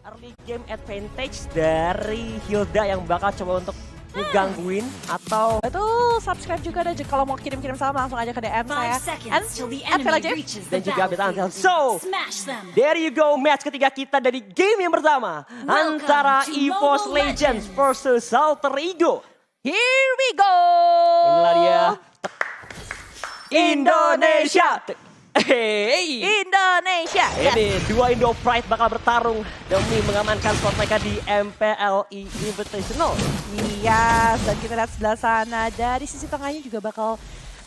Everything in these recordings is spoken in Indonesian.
early game advantage dari Hilda yang bakal coba untuk ngegangguin atau Betul, subscribe juga dan kalau mau kirim-kirim salam langsung aja ke DM saya. And dan juga update Antel. So, there you go match ketiga kita dari game yang pertama antara EVOS Legends versus Alter Ego. here we go. Inilah dia Indonesia. Hey. Indonesia. Yes. Ini dua Indo Pride bakal bertarung demi mengamankan spot mereka di MPLE Invitational. Iya, dan kita lihat sebelah sana dari sisi tengahnya juga bakal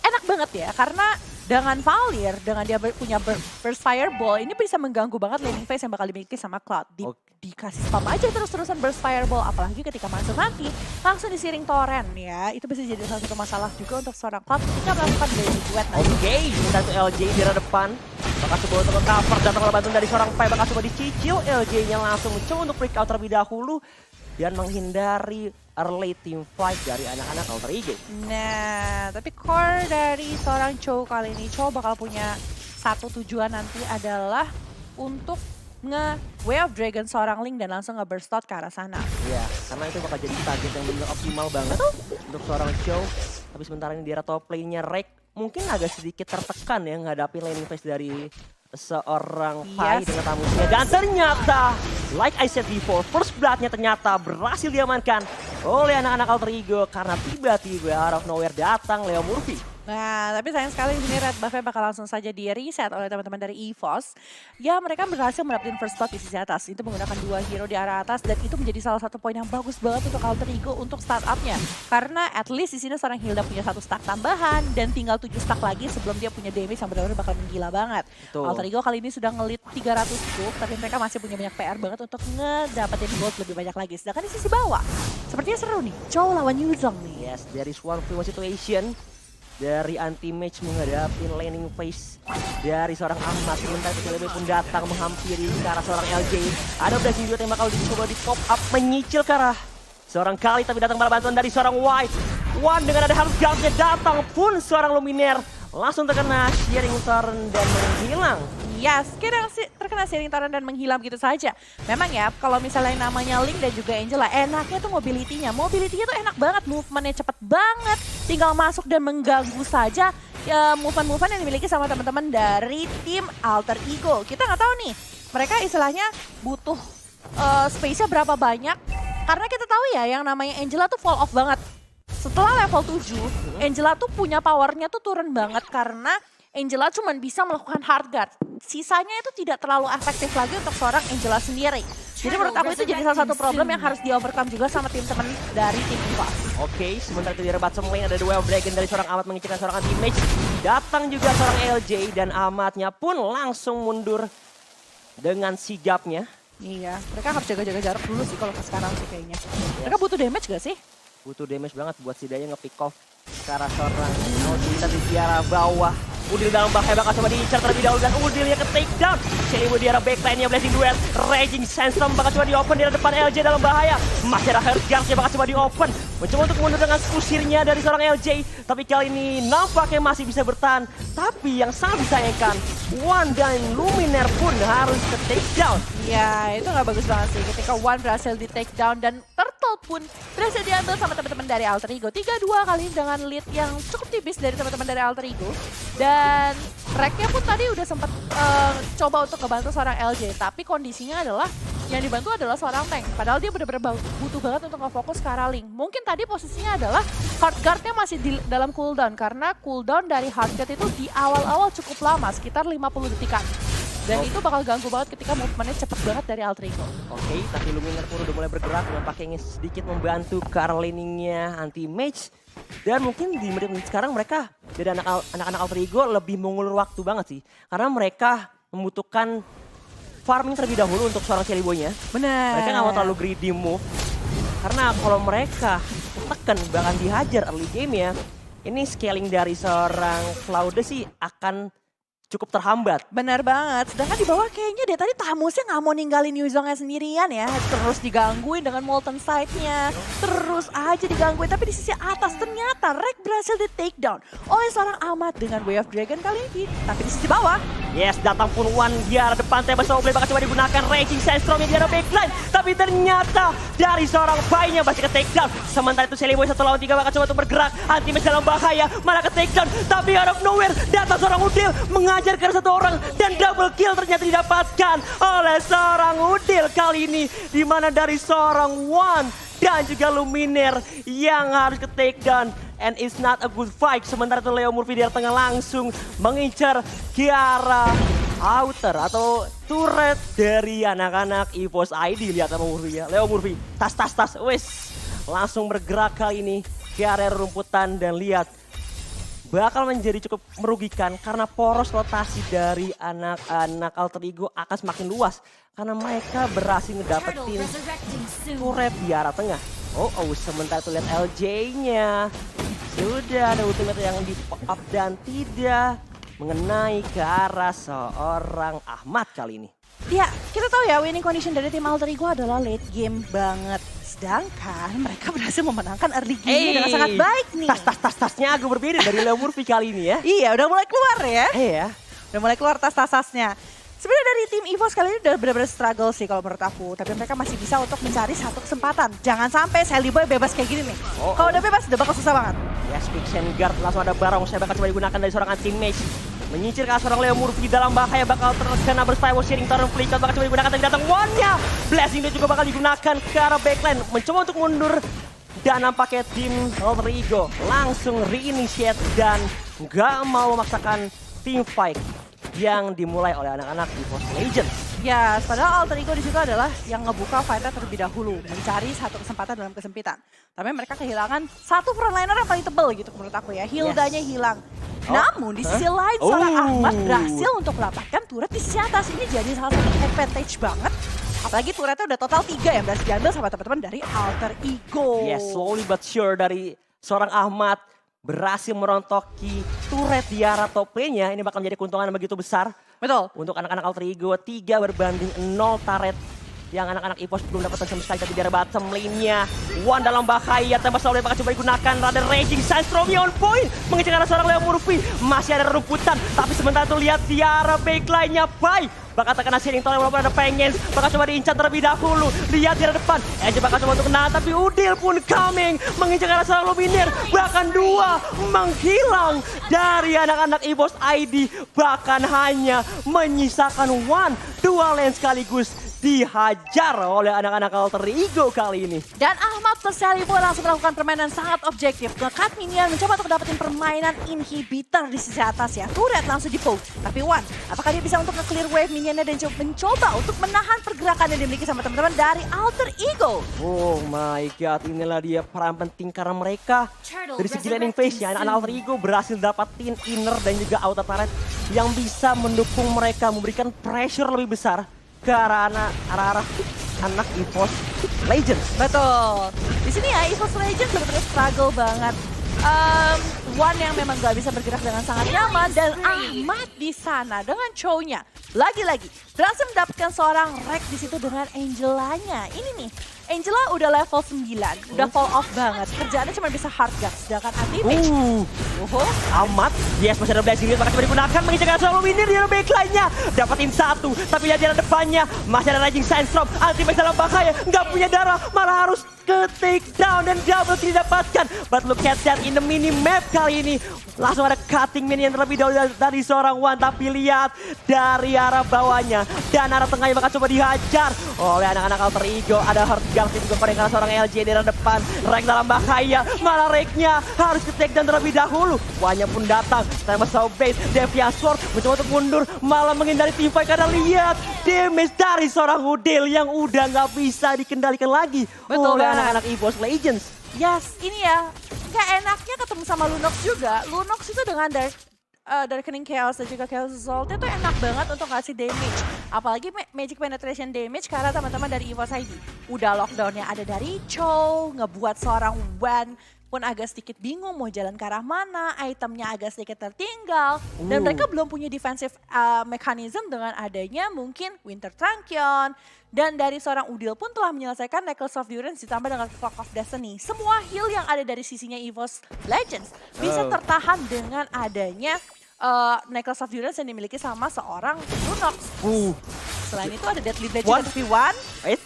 enak banget ya. Karena dengan Valir, dengan dia punya burst fireball, ini bisa mengganggu banget laning phase yang bakal dimiliki sama Cloud. Dikasih spam aja terus-terusan burst fireball, apalagi ketika masuk nanti langsung disiring torrent ya. Itu bisa jadi salah satu masalah juga untuk seorang Cloud ketika melakukan daily duet nanti. Oke, satu LJ di arah depan. Bakal coba untuk cover, datang oleh bantuan dari seorang Pai, bakal coba dicicil. LJ-nya langsung mencoba untuk break out terlebih dahulu dan menghindari early team fight dari anak-anak Alter Ego. Nah, tapi core dari seorang Chow kali ini, Chow bakal punya satu tujuan nanti adalah untuk Way of Dragon seorang Link dan langsung nge-burst out ke arah sana. Iya, karena itu bakal jadi target yang benar optimal banget untuk seorang Chow. Tapi sementara ini di arah top lane-nya Rek mungkin agak sedikit tertekan ya menghadapi laning phase dari seorang Pai dengan tamunya. Dan ternyata, like I said before, first blood-nya ternyata berhasil diamankan oleh anak-anak Alter Ego karena tiba-tiba out of nowhere datang Leo Murphy. Nah, tapi sayang sekali di sini red buff-nya bakal langsung saja di reset oleh teman-teman dari EVOS. Ya, mereka berhasil mendapatkan first blood di sisi atas. Itu menggunakan dua hero di arah atas dan itu menjadi salah satu poin yang bagus banget untuk Alter Ego untuk startup-nya. Karena at least di sini seorang Hilda punya satu stack tambahan dan tinggal 7 stack lagi sebelum dia punya damage yang benar-benar bakal menggila banget. Betul. Alter Ego kali ini sudah ngelit 300 gold, tapi mereka masih punya banyak PR banget untuk ngedapetin gold lebih banyak lagi. Sedangkan di sisi bawah, sepertinya seru nih. Chow lawan Yuzong nih. Yes, there is one free situation dari anti-match menghadapi laning phase dari seorang Ahmad. Sementara PLB pun datang menghampiri ke arah seorang LJ. Ada blessing juga yang bakal dicoba di pop up menyicil ke arah seorang Kali, tapi datang malah bantuan dari seorang White. One dengan ada Health Guard-nya datang pun seorang Luminaire langsung terkena shearing torrent dan menghilang. Yes, terkena sharing torrent dan menghilang gitu saja. Memang ya, kalau misalnya namanya Link dan juga Angela, enaknya tuh mobility-nya. Mobility-nya tuh enak banget, movement-nya cepet banget. Tinggal masuk dan mengganggu saja movement-movement yang dimiliki sama teman-teman dari tim Alter Ego. Kita nggak tahu nih, mereka istilahnya butuh space-nya berapa banyak. Karena kita tahu ya, yang namanya Angela tuh fall off banget. Setelah level 7, Angela tuh punya powernya tuh turun banget karena Angela cuma bisa melakukan hard guard. Sisanya itu tidak terlalu efektif lagi untuk seorang Angela sendiri. Jadi menurut aku itu jadi salah satu problem yang harus di-overcome juga sama tim-teman dari tim EVOS. Oke, sementara itu di bottom lane ada The Way of Dragon dari seorang Ahmad mengicilkan seorang anti-mage. Datang juga seorang LJ dan Ahmadnya pun langsung mundur dengan sigapnya. Iya, mereka harus jaga-jaga jarak dulu sih kalau sekarang sih kayaknya. Mereka butuh damage gak sih? Butuh damage banget buat si Daya nge-pick off ke arah seorang Nodita di arah bawah. Udil dalam bahaya bakal coba diincar terlebih dahulu dan Udilnya ke take down. Celibu di arah backline-nya Blessing Duel. Raging Sandstorm bakal coba di-open di arah depan LJ dalam bahaya. Masih ada Health Guard-nya bakal coba di-open. Mencoba untuk mundur dengan kusirnya dari seorang LJ. Tapi kali ini nampaknya masih bisa bertahan. Tapi yang sangat disayangkan, One dan Luminaire pun harus ke take down. Ya, itu nggak bagus banget sih ketika One berhasil di take down dan Turtle pun berhasil diambil sama teman-teman dari Alter Ego. 3-2 kali dengan lead yang cukup tipis dari teman-teman dari Alter Ego. Dan Reknya pun tadi udah sempat coba untuk ngebantu seorang LJ. Tapi kondisinya adalah yang dibantu adalah seorang tank. Padahal dia benar-benar butuh banget untuk nge-fokus ke arah Link. Mungkin tadi posisinya adalah hard guard-nya masih di dalam cooldown. Karena cooldown dari hard guard itu di awal-awal cukup lama, sekitar 50 detikan. Dan itu bakal ganggu banget ketika movementnya cepet banget dari Alter Ego. Oke, tapi Luminaire pun udah mulai bergerak dengan pakainya sedikit membantu ke arah laningnya anti-mage. Dan mungkin di menit-menit sekarang mereka dari anak-anak Alter Ego lebih mengulur waktu banget sih. Karena mereka membutuhkan farming terlebih dahulu untuk seorang Celiboy-nya. Benar. Mereka nggak mau terlalu greedy move. Karena kalau mereka tekan bahkan dihajar early game ya, ini scaling dari seorang Cloud sih akan cukup terhambat. Benar banget, sedangkan di bawah kayaknya dia tadi Tamusnya nggak mau ninggalin Yuzongnya sendirian ya. Terus digangguin dengan Molten Side-nya, terus aja digangguin. Tapi di sisi atas ternyata Rek berhasil di take down oleh seorang Ahmad dengan Way of Dragon kali ini. Tapi di sisi bawah, Yes, datang pun One di arah depan. Tembak Soul Blade bakal coba digunakan. Raging Sandstorm-nya di arah backline. Tapi ternyata dari seorang Pai-nya masih ke take down. Sementara itu Shelly Boy 1 lawan 3 bakal coba untuk bergerak. Anti-match dalam bahaya, malah ke take down. Tapi out of nowhere, datang seorang Udil mengajar ke satu orang. Dan double kill ternyata didapatkan oleh seorang Udil kali ini. Dimana dari seorang One dan juga Luminaire yang harus ke take down. And it's not a good fight. Sementara itu Leo Murphy di arah tengah langsung mengincar ke arah outer atau turret dari anak-anak EVOS ID. Lihat sama Murphy ya. Leo Murphy, tas. Wes, langsung bergerak kali ini ke area rumputan dan lihat. Bakal menjadi cukup merugikan karena poros rotasi dari anak-anak Alter Ego akan semakin luas. Karena mereka berhasil ngedapetin turret di arah tengah. Oh, sementara itu lihat LJ-nya. Sudah ada ultimate yang di pop up dan tidak mengenai ke arah seorang Ahmad kali ini. ya kita tahu ya winning condition dari tim Alter Ego adalah late game banget. Sedangkan mereka berhasil memenangkan early game dengan sangat baik nih. Tas-tasnya agak berbeda dari Leo Murphy kali ini ya. Iya, udah mulai keluar ya. Iya. Udah mulai keluar tas-tasnya. Sebenarnya dari tim EVOS kali ini udah benar-benar struggle sih kalau menurut aku. Tapi mereka masih bisa untuk mencari satu kesempatan. Jangan sampai Shelly Boy bebas kayak gini nih. Kalau udah bebas udah bakal susah banget. Yes, Vixen Guard langsung ada barong. Saya bakal coba digunakan dari seorang anti-mage. Menyicir ke seorang Leo Murphy dalam bahaya, bakal terkena berspy sharing turn flick. Bakal coba digunakan tapi datang one-nya. Blessing dia juga bakal digunakan ke arah backline. Mencoba untuk mundur. Dan nampaknya tim Alter Ego langsung reinitiate dan gak mau memaksakan team fight yang dimulai oleh anak-anak EVOS Legends. Ya, padahal Alter Ego di situ adalah yang ngebuka fight-nya terlebih dahulu, mencari satu kesempatan dalam kesempitan. Tapi mereka kehilangan satu frontliner yang paling tebel gitu menurut aku ya. Hildanya hilang. Namun di sisi lain seorang Ahmad berhasil untuk mendapatkan turret di sisi atas. Ini jadi salah satu advantage banget. Apalagi turretnya udah total 3 yang berhasil diambil sama teman-teman dari Alter Ego. Yes, slowly but sure dari seorang Ahmad berhasil merontoki turret di arah top lane-nya. Ini bakal menjadi keuntungan yang begitu besar. Betul. Untuk anak-anak Alter Ego 3 berbanding 0 turret yang anak-anak EVOS belum dapat sama sekali. Tapi di arah bottom lane-nya One dalam bahaya. Tembak Soul Blade bakal coba digunakan. Rada Raging Sandstorm on point. Mengejar arah seorang Leo Murphy. Masih ada rumputan. Tapi sementara itu lihat di arah backline-nya Pai. Bakal terkena sharing turn walaupun ada pengen. Bakal coba diincar terlebih dahulu. Lihat di arah depan. Edge bakal coba untuk kena. Tapi Udil pun coming. Mengincar arah seorang Luminaire. Bahkan 2 menghilang dari anak-anak EVOS ID. Bahkan hanya menyisakan One. 2 lane sekaligus dihajar oleh anak-anak Alter Ego kali ini. Dan Ahmad plus Shelly Boy langsung melakukan permainan sangat objektif. Nge-cut minion mencoba untuk dapetin permainan inhibitor di sisi atas ya. Turret langsung di-poke. Tapi One, apakah dia bisa untuk nge-clear wave minionnya dan mencoba untuk menahan pergerakan yang dimiliki sama teman-teman dari Alter Ego? Oh my god, inilah dia peran penting karena mereka dari segi laning phase-nya, anak-anak Alter Ego berhasil dapatin inner dan juga outer turret yang bisa mendukung mereka, memberikan pressure lebih besar ke arah anak EVOS Legends. Betul. Di sini ya EVOS Legends benar-benar struggle banget. One yang memang gak bisa bergerak dengan sangat nyaman dan Ahmad di sana dengan Chow-nya lagi-lagi berhasil mendapatkan seorang Rek di situ dengan Angelanya. Ini nih, Angela udah level 9, udah fall off banget. Kerjaannya cuma bisa hard guard, sedangkan anti-mage. Ahmad, yes masih ada blessing, bakal coba digunakan mengincar selalu winner di backline-nya. Dapatin 1, tapi lihat di arah depannya masih ada Raging Sandstorm. Anti-mage dalam bahaya, nggak punya darah, malah harus ke take down dan double kill didapatkan. But look at that in the mini map kali ini. Langsung ada cutting minion terlebih dahulu dari seorang One. Tapi lihat dari arah bawahnya dan arah tengahnya bakal coba dihajar oleh anak-anak Alter Ego. Ada hard guard juga pada karena seorang LJ di arah depan. Rek dalam bahaya, malah Reknya harus ke take down terlebih dahulu. One-nya pun datang, Tembak Soul Blade, Deviant Sword mencoba untuk mundur, malah menghindari team fight karena lihat damage dari seorang Udil yang udah nggak bisa dikendalikan lagi oleh anak-anak EVOS Legends. Yes, ini ya, gak enaknya ketemu sama Lunox juga. Lunox itu dengan Darkening Chaos dan juga Chaos Assault-nya tuh enak banget untuk ngasih damage. Apalagi Magic Penetration damage karena teman-teman dari EVOS ID. Udah lockdown-nya ada dari Chow, ngebuat seorang Wan pun agak sedikit bingung mau jalan ke arah mana, itemnya agak sedikit tertinggal. Dan mereka belum punya defensive mechanism dengan adanya mungkin Winter Trankion. Dan dari seorang Udil pun telah menyelesaikan Necklace of Durance ditambah dengan Clock of Destiny. Semua heal yang ada dari sisinya EVOS Legends bisa tertahan dengan adanya Necklace of Durance yang dimiliki sama seorang Lunox. Selain itu ada Deadly Blade juga tapi One.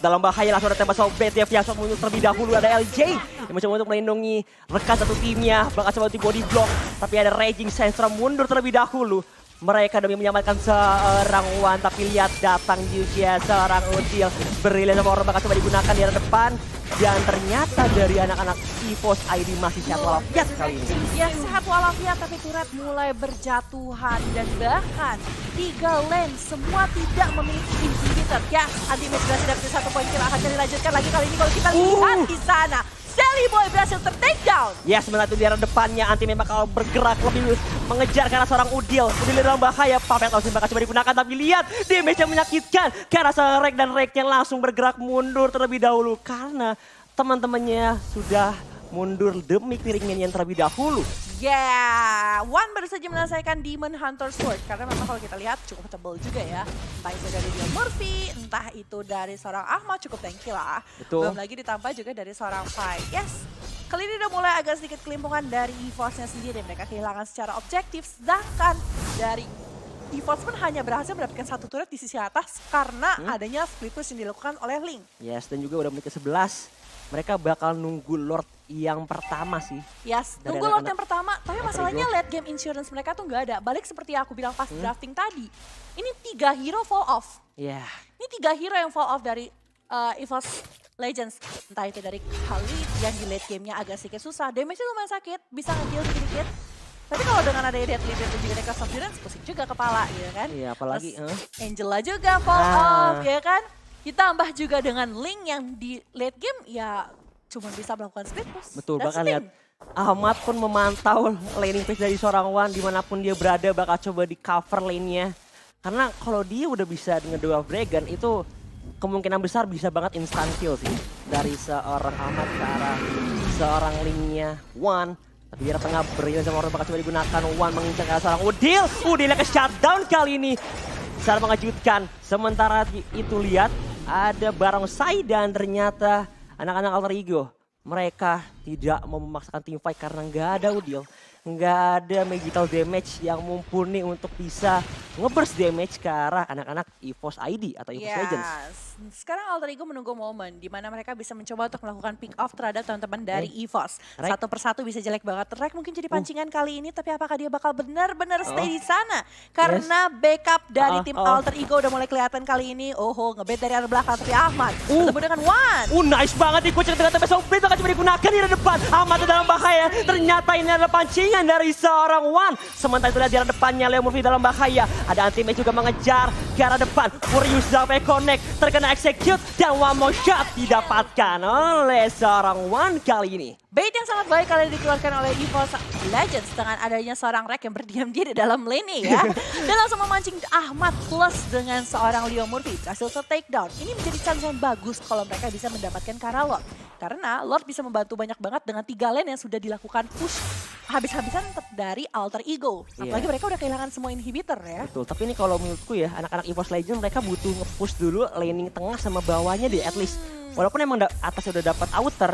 Dalam bahaya langsung ada tembak sobet ya. Fiasco muncul terlebih dahulu, ada LJ yang mencoba untuk melindungi rekan satu timnya. Bakal coba untuk body block, tapi ada Raging Sandstorm mundur terlebih dahulu. Mereka demi menyelamatkan seorang Wan, tapi lihat datang juga seorang Udil. Brilian sama orang bakal coba digunakan di arah depan. Dan ternyata dari anak-anak EVOS ID masih sehat walafiat kali ini. Ya sehat walafiat, tapi turret mulai berjatuhan. Dan bahkan 3 lane semua tidak memiliki inhibitor. Ya, anti-match berhasil dapat 1 poin kill, akan dilanjutkan lagi kali ini kalau kita lihat di sana. Sally Boy berhasil ter-take down. Ya, sementara itu di arah depannya Anti memang kalau bergerak lebih mengejar karena seorang Udil. Udil dalam bahaya, Papet langsung bakal coba digunakan. Tapi lihat, damage yang menyakitkan. Karena seorang Rek dan Reknya langsung bergerak mundur terlebih dahulu. Karena teman-temannya sudah mundur demi piringin yang terlebih dahulu. Yeah, One baru saja menyelesaikan Demon Hunter Sword. Karena memang kalau kita lihat cukup tebal juga ya. Entah itu dari Leo Murphy, entah itu dari seorang Ahmad, cukup tanky lah. Betul. Belum lagi ditambah juga dari seorang Pai. Yes, kali ini udah mulai agak sedikit kelimpungan dari EVOS-nya sendiri. Mereka kehilangan secara objektif, sedangkan dari EVOS pun hanya berhasil mendapatkan 1 turret di sisi atas karena adanya split push yang dilakukan oleh Ling. Yes, dan juga udah menit ke-11. Mereka bakal nunggu Lord yang pertama sih. Yes, nunggu Lord yang pertama. Tapi masalahnya late game insurance mereka tuh nggak ada. Balik seperti yang aku bilang pas drafting tadi. Ini 3 hero fall off. Ya. Yeah. Ini 3 hero yang fall off dari EVOS Legends. Entah itu dari Khalid yang di late gamenya agak sedikit susah. Damage-nya lumayan sakit, bisa nge-heal dikit-dikit. Tapi kalau dengan ada Deadly Blade dan juga Necklace of Durance, pusing juga kepala gitu kan. Iya, apalagi Angela juga fall off ya kan. Ditambah juga dengan Ling yang di late game ya cuma bisa melakukan split push. Betul, bahkan lihat Ahmad pun memantau laning phase dari seorang Wan dimanapun dia berada bakal coba di cover lane-nya. Karena kalau dia udah bisa dengan Dwarf Dragon itu kemungkinan besar bisa banget instant kill sih. Dari seorang Ahmad ke arah seorang Ling-nya Wan. Tapi di arah tengah Brilian sama orang bakal coba digunakan. Wan mengincar ke arah seorang Udil. Udilnya ke shutdown kali ini. Sangat mengejutkan. Sementara itu lihat ada barongsai dan ternyata anak-anak Alter Ego. Mereka tidak mau memaksakan team fight karena nggak ada Udil. Nggak ada magical damage yang mumpuni untuk bisa nge-burst damage ke arah anak-anak EVOS ID atau EVOS Legends. Sekarang Alter Ego menunggu momen di mana mereka bisa mencoba untuk melakukan pick off terhadap teman-teman dari EVOS. Satu persatu bisa jelek banget. Rek mungkin jadi pancingan kali ini, tapi apakah dia bakal benar-benar stay di sana? Karena backup dari tim Alter Ego udah mulai kelihatan kali ini. Ngebet dari arah belakang tapi Ahmad bertemu dengan Wan. Nice banget dikucek dengan tembak sobet bakal coba digunakan di depan. Ahmad dalam bahaya. Ternyata ini adalah pancingan dari seorang Wan. Sementara itu lihat di arah depannya Leo Murphy dalam bahaya. Ada Anti-Match juga mengejar ke arah depan. Furious sampai connect. Terkena execute. Dan one more shot didapatkan oleh seorang Wan kali ini. Bait yang sangat baik kali dikeluarkan oleh EVOS Legends dengan adanya seorang Rek yang berdiam diri dalam lane ya. Dan langsung memancing Ahmad plus dengan seorang Leo Murphy. Berhasil take down. Ini menjadi chance yang bagus kalau mereka bisa mendapatkan Karalot. Karena Lord bisa membantu banyak banget dengan 3 lane yang sudah dilakukan push habis-habisan dari Alter Ego. Apalagi mereka udah kehilangan semua inhibitor ya. Betul, tapi ini kalau menurutku ya anak-anak EVOS Legends mereka butuh nge-push dulu laning tengah sama bawahnya deh at least. Walaupun emang atasnya udah dapat outer,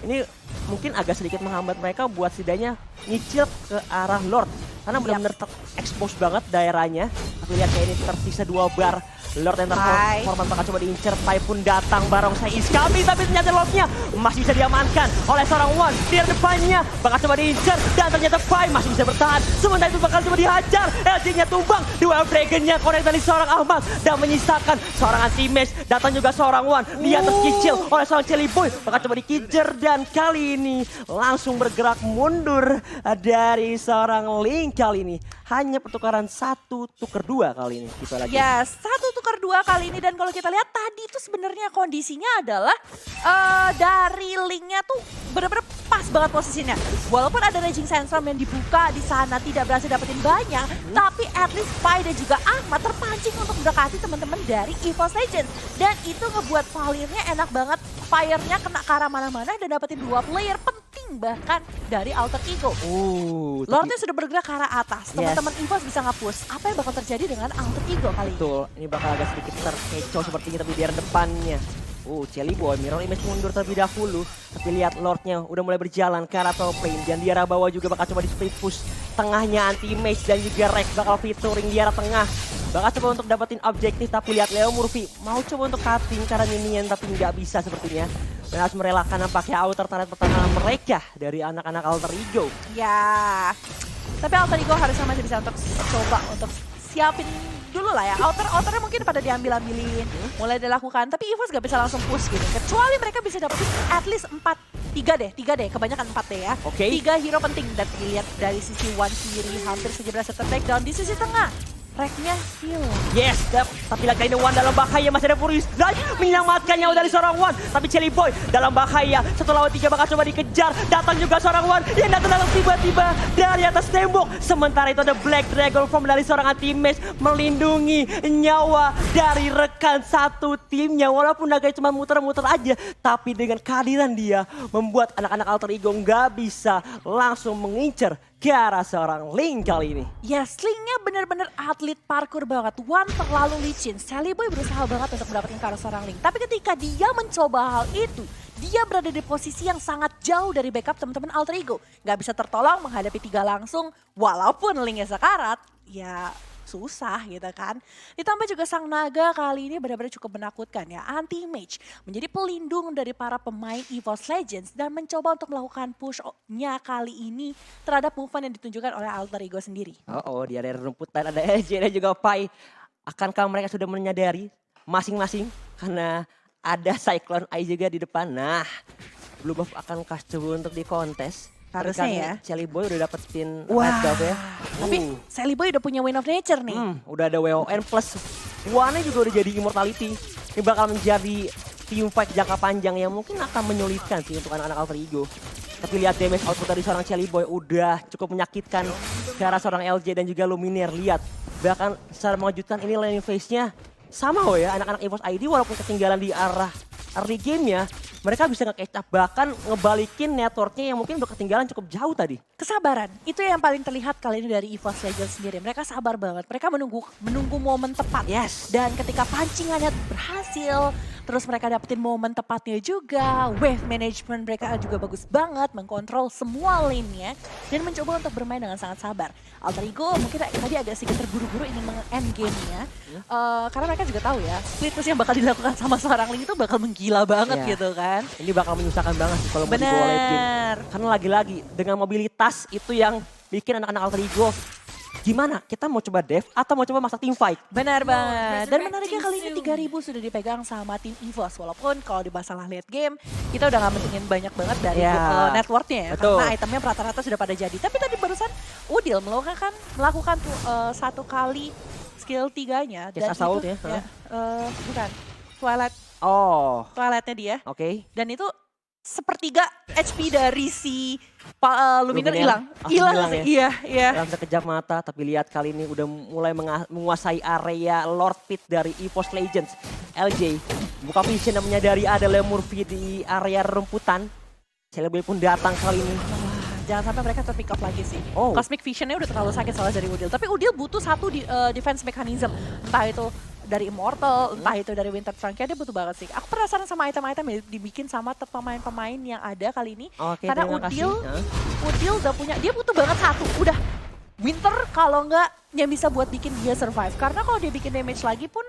ini mungkin agak sedikit menghambat mereka buat setidaknya nyicil ke arah Lord. Karena benar-benar expose banget daerahnya. Tapi lihat kayak ini tersisa 2 bar. Lord yang terformat bakal coba diincer. Pai pun datang, barongsai is coming. Tapi ternyata Lordnya masih bisa diamankan oleh seorang Wan. Di depannya bakal coba diincer. Dan ternyata Pai masih bisa bertahan. Sementara itu bakal coba dihajar. LJ-nya tumbang. Dua Dragon-nya connect dari seorang Ahmad. Dan menyisakan seorang Anti-Match. Datang juga seorang Wan. Dia terkicil oleh seorang Sally Boy. Bakal coba dikejar. Dan kali ini langsung bergerak mundur dari seorang Ling kali ini. Hanya pertukaran 1 tukar 2 kali ini. Kita lagi. Ya, 1 tukar 2 kali ini. Dan kalau kita lihat tadi itu sebenarnya kondisinya adalah dari Link-nya tuh benar-benar pas banget posisinya. Walaupun ada Raging Sandstorm yang dibuka di sana tidak berhasil dapetin banyak, tapi at least Pai dan juga Ahmad terpancing untuk mendekati teman-teman dari EVOS Legends. Dan itu ngebuat Valirnya enak banget, fire-nya kena ke arah mana-mana dan dapetin 2 player penting bahkan dari Alter Ego. Lordnya sudah bergerak ke arah atas. Teman-teman EVOS bisa nge-push. Apa yang bakal terjadi dengan Alter Ego kali ini? Betul, ini bakal agak sedikit terkecoh sepertinya tapi di arah depannya. Jelly Boy, Mirror Image mundur terlebih dahulu. Tapi lihat Lordnya udah mulai berjalan ke arah top lane. Dan di arah bawah juga bakal coba di split push. Tengahnya anti-mage dan juga Rex bakal featuring di arah tengah. Bakal coba untuk dapetin objektif, tapi lihat Leo Murphy mau coba untuk cutting karena minion tapi nggak bisa sepertinya. Dan harus merelakan nampaknya outer turret pertahanan mereka dari anak-anak Alter Ego. Ya, tapi Alter Ego harusnya masih bisa untuk coba untuk siapin dulu lah ya. Outernya mungkin pada diambil-ambilin, mulai dilakukan. Tapi EVOS gak bisa langsung push gitu. Kecuali mereka bisa dapetin at least 3 deh, kebanyakan 4 deh ya. 3 hero penting dan dilihat dari sisi one kiri hampir saja berhasil take-down di sisi tengah. Reknya heal. Yes, tapi lagi ini One dalam bahaya, masih ada Furious Drive menyelamatkan nyawa dari seorang One. Tapi Jelly Boy dalam bahaya, 1 lawan 3 bakal coba dikejar. Datang juga seorang One yang datang tiba-tiba dari atas tembok. Sementara itu ada Black Dragon Form dari seorang anti-mage melindungi nyawa dari rekan satu timnya. Walaupun agak cuma muter-muter aja, tapi dengan kehadiran dia membuat anak-anak Alter Ego nggak bisa langsung mengincar ke arah seorang Link kali ini. Yes, Linknya benar-benar atlet parkour banget. One terlalu licin. Jelly Boy berusaha banget untuk mendapatkan ke arah seorang Link. Tapi ketika dia mencoba hal itu, dia berada di posisi yang sangat jauh dari backup teman-teman Alter Ego. Gak bisa tertolong menghadapi 3 langsung, walaupun Linknya sekarat, ya susah gitu kan. Ditambah juga sang naga kali ini benar-benar cukup menakutkan ya. Anti-mage menjadi pelindung dari para pemain EVOS Legends dan mencoba untuk melakukan push-nya kali ini terhadap movement yang ditunjukkan oleh Alter Ego sendiri. Di area rumputan ada LJ dan juga Pai. Akankah mereka sudah menyadari masing-masing karena ada Cyclone Eye juga di depan. Nah, Blue Buff akan coba untuk di kontes. Harusnya ya. Jelly Boy udah dapetin red buff ya. Tapi Jelly Boy udah punya Win of Nature nih. Udah ada WON plus One juga udah jadi Immortality. Ini bakal menjadi team fight jangka panjang yang mungkin akan menyulitkan sih untuk anak-anak Alter Ego. Tapi lihat damage output dari seorang Jelly Boy udah cukup menyakitkan ke arah seorang LJ dan juga Luminaire. Lihat, bahkan secara mengejutkan ini laning phase-nya sama ya anak-anak EVOS ID walaupun ketinggalan di arah early game-nya. Mereka bisa nge-catch up, bahkan ngebalikin networknya yang mungkin udah ketinggalan cukup jauh tadi. Kesabaran, itu yang paling terlihat kali ini dari EVOS Legends sendiri. Mereka sabar banget, mereka menunggu momen tepat. Yes. Dan ketika pancingannya berhasil, terus mereka dapetin momen tepatnya juga. Wave management mereka juga bagus banget, mengkontrol semua lane-nya. Dan mencoba untuk bermain dengan sangat sabar. Alter Ego mungkin tadi agak sedikit terburu-buru ingin meng-end game-nya. Karena mereka juga tahu ya, split push yang bakal dilakukan sama seorang Link itu bakal menggila banget gitu kan. Ini bakal menyusahkan banget sih kalau mau dibawa late game. Karena lagi-lagi dengan mobilitas itu yang bikin anak-anak Alter Ego gimana? Kita mau coba dev atau mau coba masak team fight? Benar banget. Dan menariknya kali ini 3.000 sudah dipegang sama tim EVOS. Walaupun kalau di masalah late game, kita udah gak mentingin banyak banget dari networknya ya. Betul. Karena itemnya rata-rata sudah pada jadi. Tapi tadi barusan Udil melakukan satu kali skill 3-nya. Dan Assault itu, ya? Bukan. Toiletnya dia. Oke. Dan itu sepertiga HP dari si Luminaire hilang. Hilang ya? Iya. Dalam sekejap mata, tapi lihat kali ini udah mulai menguasai area Lord Pit dari EVOS Legends. LJ buka vision dan menyadari ada Leo Murphy di area rumputan. Celebrate pun datang kali ini. Jangan sampai mereka terpick up lagi sih. Cosmic Vision-nya udah terlalu sakit soalnya dari Udil. Tapi Udil butuh satu defense mechanism. Entah itu dari Immortal, entah itu dari Winter Trunk, dia butuh banget sih. Aku penasaran sama item-item yang dibikin sama pemain-pemain yang ada kali ini. Karena Udil udah punya, dia butuh banget satu. Udah Winter kalau nggak yang bisa buat bikin dia survive. Karena kalau dia bikin damage lagi pun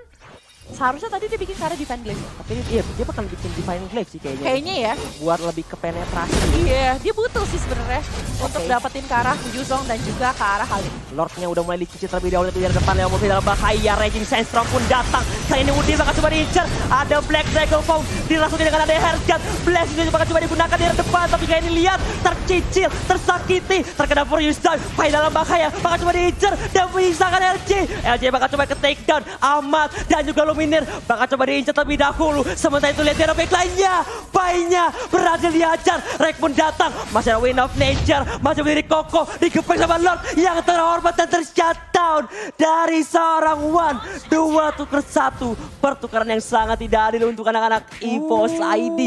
seharusnya tadi dia bikin cara Divine Glaive. Tapi dia bakal bikin Divine Glaive sih kayaknya. Kayaknya ya. Buat lebih ke penetrasi. Iya, dia butuh sih sebenarnya untuk dapetin ke arah Yuzong dan juga ke arah Halim. Lordnya udah mulai dicicit terlebih dahulu di depan Leo Murphy dalam bahaya. Raging Sandstorm pun datang. Kali ini Udil bakal coba diincar. Ada Black Dragon Form dirasuki dengan ada Heartguard. Blessing juga bakal coba digunakan di depan. Tapi kayak ini lihat tercicil, tersakiti, terkena Furious Dive. Pai dalam bahaya, bakal coba diincar dan menyisakan LJ. LJ bakal coba ke takedown. Ahmad dan juga Luminir bakal coba diincar terlebih dahulu. Sementara itu lihat Tiara backline-nya. Pai-nya berhasil dihajar. Rek pun datang. Masih ada Wind of Nature. Masih berdiri kokoh. Digepek sama Lord yang terhormat dan tershutdown. Dari seorang One. 2-1. Pertukaran yang sangat tidak adil untuk anak-anak EVOS ID.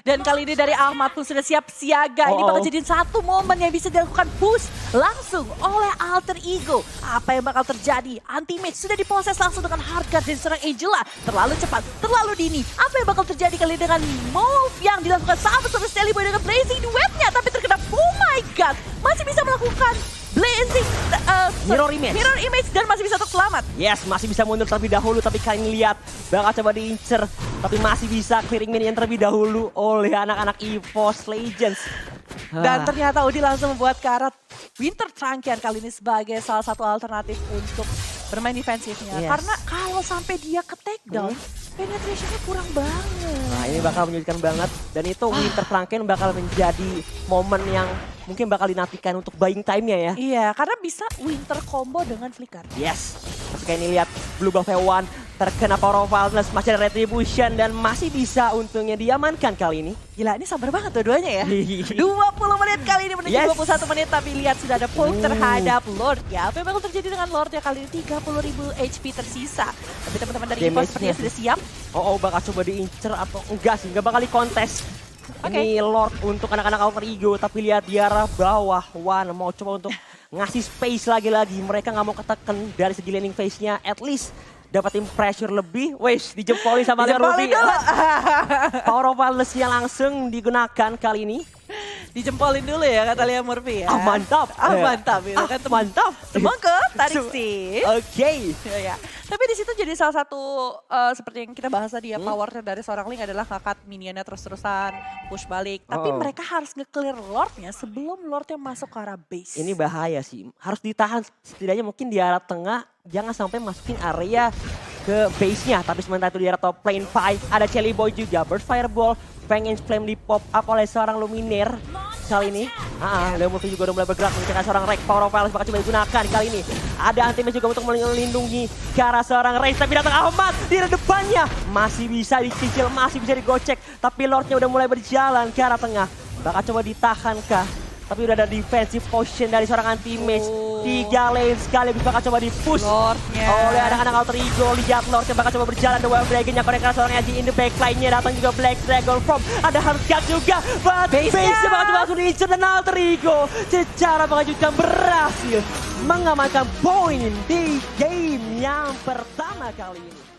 Dan kali ini dari Ahmad pun sudah siap siaga. Ini bakal jadi satu momen yang bisa dilakukan push langsung oleh Alter Ego. Apa yang bakal terjadi? Anti-match sudah diproses langsung dengan hardcore dari seorang Angela. Terlalu cepat, terlalu dini. Apa yang bakal terjadi kali dengan move yang dilakukan sama Shelly Boy dengan Blazing Duetnya. Tapi terkena, oh my god, masih bisa melakukan Blazing Mirror image dan masih bisa selamat. Yes, masih bisa mundur terlebih dahulu, tapi kalian lihat bakal coba diincer, tapi masih bisa clearing minion terlebih dahulu oleh anak-anak EVOS Legends. Dan ternyata Udi langsung membuat karat Winter Trunkian kali ini sebagai salah satu alternatif untuk bermain defensifnya. Yes. Karena kalau sampai dia ke takedown, penetrationnya kurang banget. Nah, ini bakal menyulitkan banget, dan itu Winter Trunkian bakal menjadi momen yang mungkin bakal dinantikan untuk buying time-nya ya. Iya, karena bisa Winter combo dengan Flicker. Yes, tapi kayak ini lihat Blue Buff One terkena Power of Wildness, masih ada Retribution dan masih bisa untungnya diamankan kali ini. Gila, ini sabar banget dua-duanya ya. 20 menit kali ini menuju 21 menit, tapi lihat sudah ada poke terhadap Lord ya. Apa yang bakal terjadi dengan Lord ya kali ini? 30.000 HP tersisa. Tapi teman-teman dari EVOS sepertinya sudah siap. Oh, bakal coba diincer atau enggak sih? Enggak bakal dikontes. Ini Lord untuk anak-anak Alter Ego, tapi lihat di arah bawah. One mau coba untuk ngasih space lagi-lagi. Mereka nggak mau ketekan dari segi landing phase-nya. At least dapatin pressure lebih. Wes, dijempolin sama Liam Ruby. Power of Wildness-nya langsung digunakan kali ini. Dijempolin dulu ya kata Liam Murphy ya. Mantap. Mantap. Ya, kan mantap. Semangka, tarik sih. Oke. Ya. Tapi di situ jadi salah satu seperti yang kita bahas tadi ya, power dari seorang Link adalah ngangkat minionnya terus-terusan, push balik. Tapi mereka harus nge-clear Lordnya sebelum Lordnya masuk ke arah base. Ini bahaya sih. Harus ditahan setidaknya mungkin di arah tengah. Jangan sampai masukin area ke base-nya. Tapi sementara itu di arah top lane Pai. Ada Shelly Boy juga. Burst Fireball. Pengen flame di pop up oleh seorang Luminir kali ini. Leo Murphy juga udah mulai bergerak mencegah seorang Rek. Power of Violence bakal coba digunakan kali ini. Ada anti-match juga untuk melindungi ke arah seorang Rek. Tapi datang Ahmad di depannya. Masih bisa dicicil, masih bisa digocek. Tapi Lordnya udah mulai berjalan ke arah tengah. Bakal coba ditahan kah? Tapi udah ada defensive potion dari seorang anti-match. 3 lane sekali bakal coba di-push oleh anak-anak Alter Ego. Lihat Lord yang bakal coba berjalan. The Wild Dragon yang connect seorang Yaji in the backline-nya. Datang juga Black Dragon from. Ada Hardcat juga. But base-nya bakal coba langsung di-insert dan Alter Ego secara mengejutkan berhasil mengamankan poin di game yang pertama kali ini.